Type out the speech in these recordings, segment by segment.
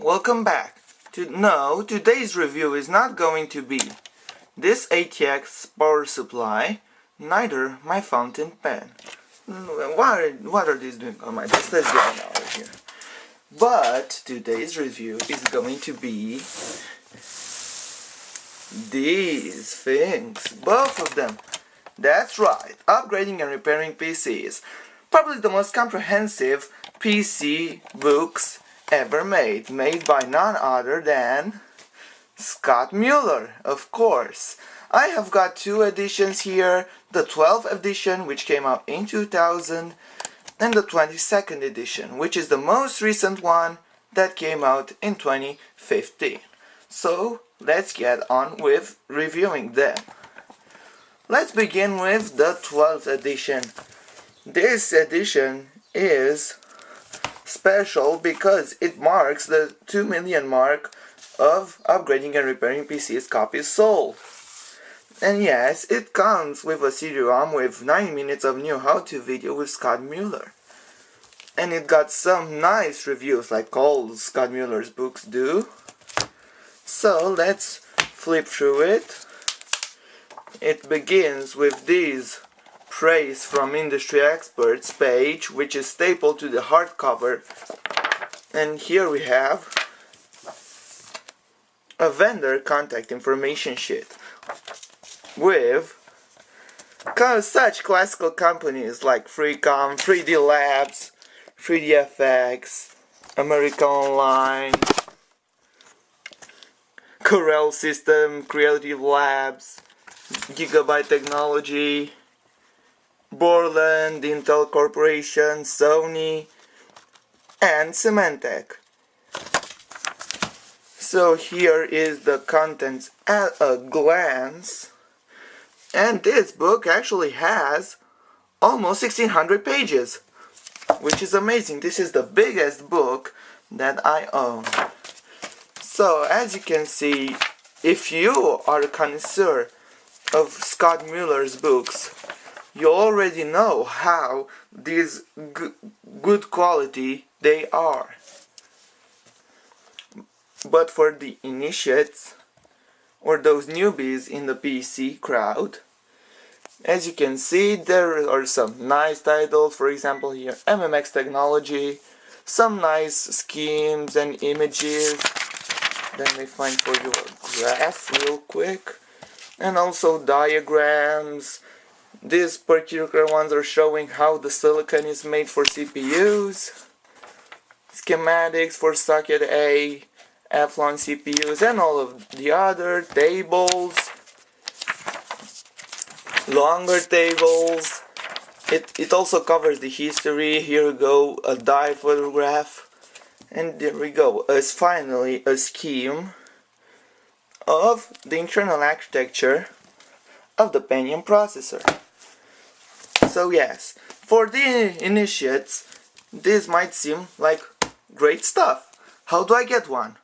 Welcome back. Today's review is not going to be this ATX power supply, neither my fountain pen. What are these doing on my desk? Let's get them out of here. But today's review is going to be these things. Both of them. That's right, upgrading and repairing PCs. Probably the most comprehensive PC books ever made by none other than Scott Mueller, of course. I have got two editions here, the 12th edition, which came out in 2000, and the 22nd edition, which is the most recent one that came out in 2015. So let's get on with reviewing them. Let's begin with the 12th edition. This edition is special because it marks the 2 million mark of upgrading and repairing PCs copies sold. And yes, it comes with a CD-ROM with 9 minutes of new how-to video with Scott Mueller. And it got some nice reviews like all Scott Mueller's books do. So let's flip through it. It begins with this praise from industry experts page, which is stapled to the hardcover. And here we have a vendor contact information sheet with such classical companies like Freecom, 3D Labs, 3DFX, American Online, Corel System, Creative Labs, Gigabyte Technology, Borland, Intel Corporation, Sony, and Symantec. So here is the contents at a glance, and this book actually has almost 1600 pages, which is amazing. This is the biggest book that I own. So as you can see, if you are a connoisseur of Scott Mueller's books, you already know how these good quality they are. But for the initiates or those newbies in the PC crowd, as you can see, there are some nice titles. For example, here MMX Technology, some nice schemes and images. Let me find for you a graph real quick, and also diagrams. These particular ones are showing how the silicon is made for CPUs, schematics for socket A, Athlon CPUs, and all of the other tables, longer tables. It also covers the history. Here we go, a die photograph, and there we go, as finally a scheme of the internal architecture of the Pentium processor. So yes, for the initiates, this might seem like great stuff. How do I get one?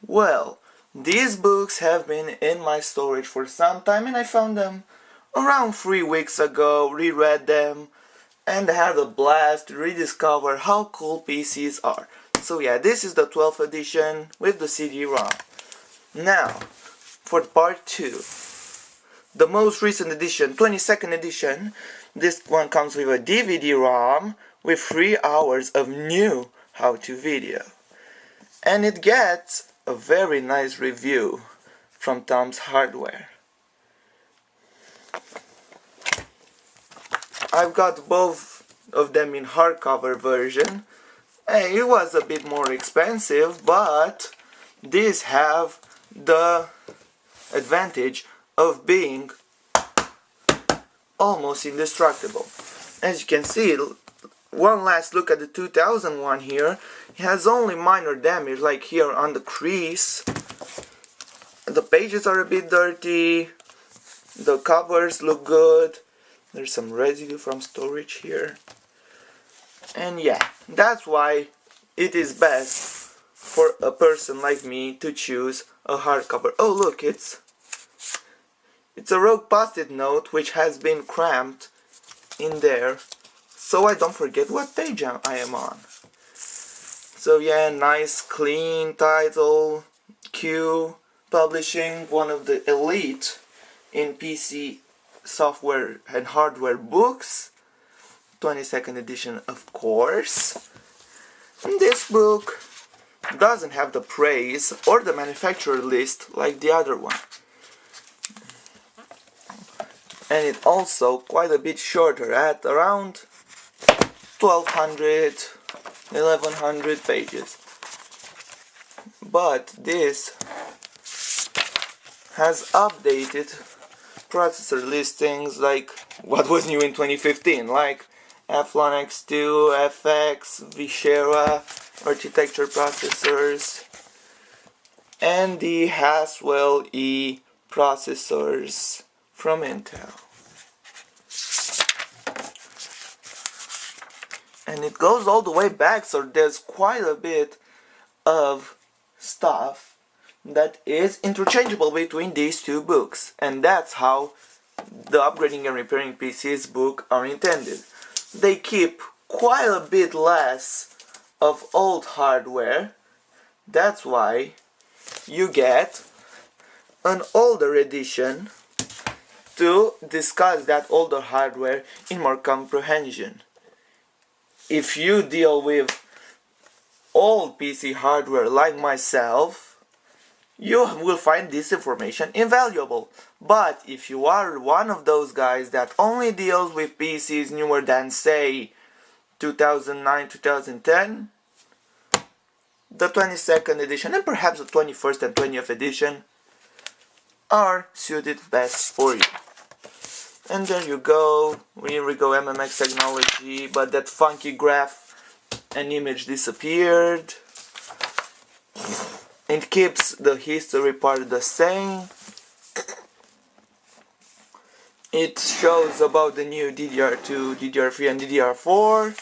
Well, these books have been in my storage for some time, and I found them around 3 weeks ago, reread them, and had a blast to rediscover how cool PCs are. So yeah, this is the 12th edition with the CD-ROM. Now, for part 2, the most recent edition, 22nd edition, this one comes with a DVD-ROM with 3 hours of new how-to video. And it gets a very nice review from Tom's Hardware. I've got both of them in hardcover version. Hey, it was a bit more expensive, but these have the advantage of being almost indestructible. As you can see, one last look at the 2001 here. It has only minor damage, like here on the crease. The pages are a bit dirty. The covers look good. There's some residue from storage here. And yeah, that's why it is best for a person like me to choose a hardcover. Oh look, it's a rogue post-it note which has been cramped in there so I don't forget what page I am on. So yeah, nice clean title. Q Publishing, one of the elite in PC software and hardware books. 22nd edition, of course. And this book doesn't have the praise or the manufacturer list like the other one. And it's also quite a bit shorter, at around 1200, 1100 pages. But this has updated processor listings like what was new in 2015, like Athlon X2, FX, Vishera architecture processors, and the Haswell E processors from Intel. And it goes all the way back, so there's quite a bit of stuff that is interchangeable between these two books, and that's how the Upgrading and Repairing PCs book are intended. They keep quite a bit less of old hardware. That's why you get an older edition to discuss that older hardware in more comprehension. If you deal with old PC hardware like myself, you will find this information invaluable. But if you are one of those guys that only deals with PCs newer than, say, 2009, 2010, the 22nd edition and perhaps the 21st and 20th edition are suited best for you. And there you go, here we go, MMX technology, but that funky graph and image disappeared. It keeps the history part the same. It shows about the new DDR2, DDR3 and DDR4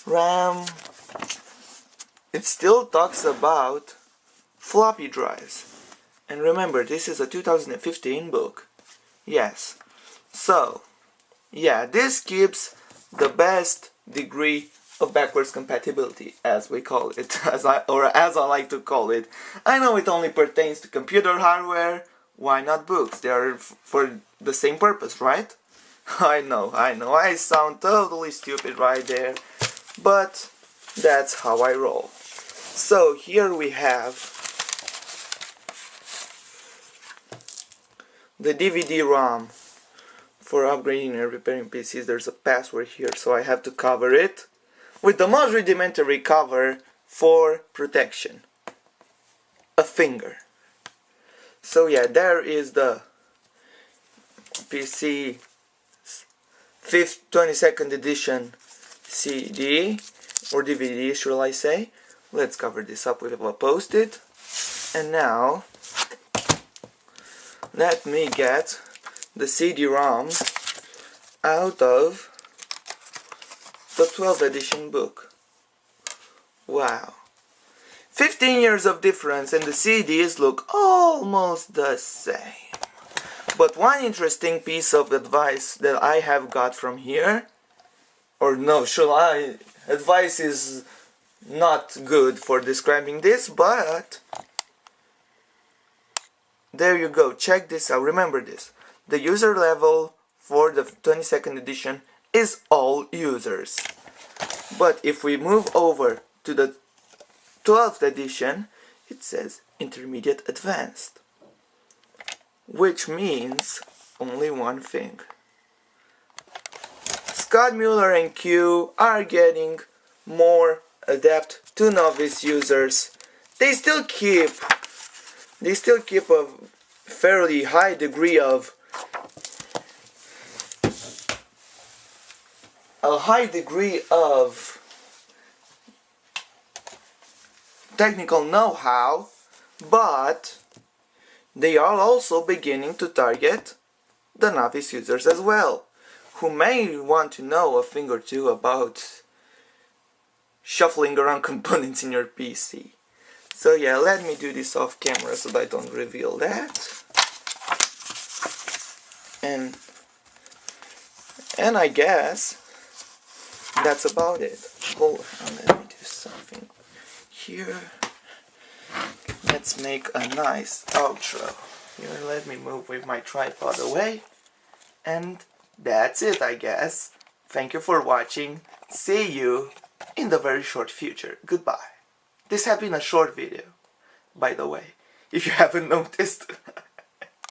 RAM. It still talks about floppy drives. And remember, this is a 2015 book. Yes. So, yeah, this keeps the best degree of backwards compatibility, as we call it, as I like to call it. I know it only pertains to computer hardware. Why not books? They are for the same purpose, right? I know, I sound totally stupid right there, but that's how I roll. So here we have the DVD-ROM for upgrading and repairing PCs. There's a password here, so I have to cover it with the most rudimentary cover for protection. A finger. So yeah, there is the PC 22nd edition CD, or DVD shall I say. Let's cover this up with a post-it. And now, let me get the CD-ROM out of the 12th edition book. Wow. 15 years of difference and the CDs look almost the same. But one interesting piece of advice that I have got from here, or no, advice is not good for describing this, but there you go, check this out, remember this. The user level for the 22nd edition is all users. But if we move over to the 12th edition, it says Intermediate Advanced, which means only one thing. Scott Mueller and Q are getting more adept to novice users. They still keep a fairly high degree of technical know-how, but they are also beginning to target the novice users as well, who may want to know a thing or two about shuffling around components in your PC. So yeah, let me do this off camera so that I don't reveal that. And I guess that's about it. Hold on, let me do something here. Let's make a nice outro. Here, let me move with my tripod away. And that's it, I guess. Thank you for watching. See you in the very short future. Goodbye. This has been a short video, by the way, if you haven't noticed.